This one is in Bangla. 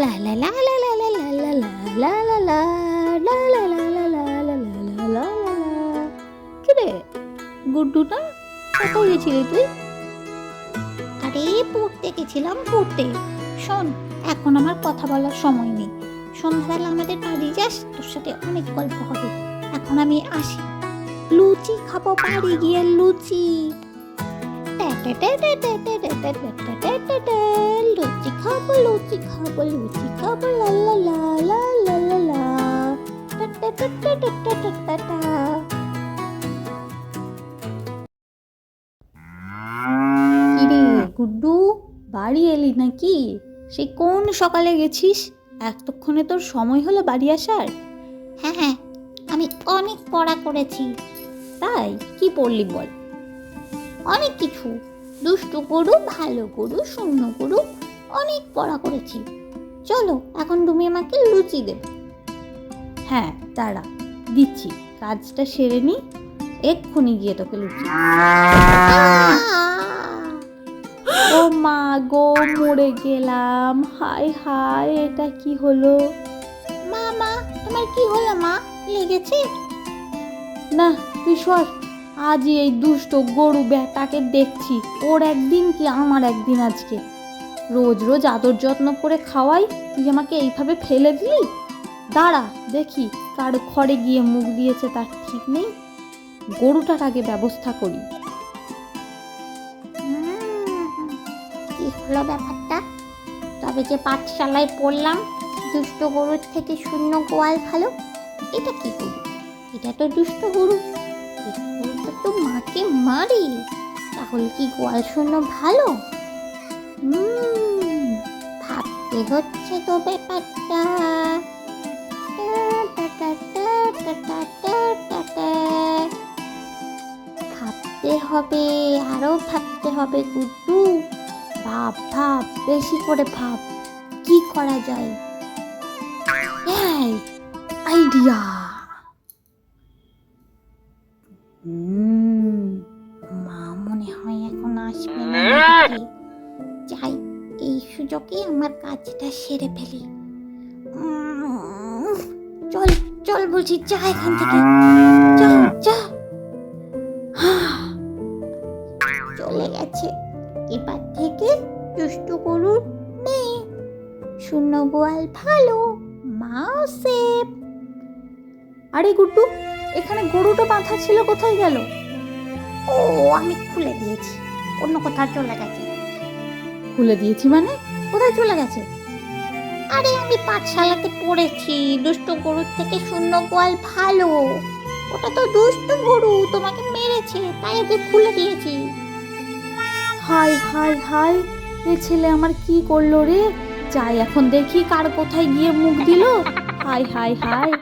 লা লা লা লা লা লা লা লা লা লা লা লা লা লা লা লা লা লা লা লা। কিরে গুড্ডু না, কোথায় গেছিলি তুই? আরে পড়তে গেছিলাম পড়তে। শোন, এখন আমার কথা বলার সময় নেই। সন্ধ্যাবেলা আমাদের বাড়ি যাস, তোর সাথে অনেক গল্প হবে। এখন আমি আসি, লুচি খাবো বাড়ি গিয়ে, লুচি। লুচি খাবো লুচি খাবো লুচি খাবো লা লা লা লা লা লা লা। কিরে গুড্ডু, বাড়ি এলি নাকি? সেই কোন সকালে গেছিস, এতক্ষণে তোর সময় হলো বাড়ি আসার? হ্যাঁ হ্যাঁ, আমি অনেক পড়া করেছি। তাই কি পড়লি বল? অনেক কিছু, দুষ্টু গরু, ভালো গরু, শূন্য গরু, অনেক পড়া করেছি। চলো এখন তুমি আমাকে লুচি দেবে। হ্যাঁ দাঁড়া, দিচ্ছি, কাজটা সেরে নি, এক্ষুনি গিয়ে তোকে লুচি। ও মা গো, মরে গেলাম, হায় হায়, এটা কি হলো? মা মা, তোমার কি হলো মা, লেগেছে? না তুই সর, আজই এই দুষ্ট গরু ব্যাটাকে দেখছি, ওর একদিন কি আমার একদিন আজকে। রোজ রোজ আদর যত্ন করে খাওয়াই, তুই আমাকে এইভাবে ফেলে দিলি। দাঁড়া দেখি কার ঘরে গিয়ে মুখ দিয়েছে তার ঠিক নেই, গরুটার আগে ব্যবস্থা করি। কি হলো ব্যাপারটা? তবে যে পাঠশালায় পড়লাম দুষ্ট গরুর থেকে শূন্য গোয়াল ভালো, এটা কি গরু? এটা তো দুষ্ট গরু, তো মাকে মারি, তাহলে কি গোয়াল শূন্য ভালো? ভাবতে হচ্ছে তো ব্যাপারটা। ভাবতে হবে, আরো ভাবতে হবে গুড্ডু। ভাব ভাব, বেশি করে ভাব, কি করা যায়? আইডিয়া। মা মনে হয় এখন আসবে না, যাই এই সুযোগে আমার কাজটা সেরে ফেলি। চল চল বলছি, যা এখান থেকে, যা যা। চলে গেছে, এবার থেকে দুষ্টু গরুর নেই, শূন্য গোয়াল ভালো, মা সেফ। আরে গুড্ডু, এখানে গরুটা বাঁধা ছিল, কোথায় গেল? ও আমি খুলে দিয়েছি, অন্য কোথাও চলে গেছে। খুলে দিয়েছি মানে কোথায় চলে গেছে? আরে আমি পাঠশালাতে পড়েছি দুষ্ট গরুর থেকে শূন্য গোয়াল ভালো, ওটা তো দুষ্ট গরু, তোমাকে মেরেছে, তাই ওকে খুলে দিয়েছি। হায় হায় হায়, এ ছেলে আমার কি করলো রে? যাই এখন দেখি কার কোথায় গিয়ে মুখ দিল। হায় হায় হায়।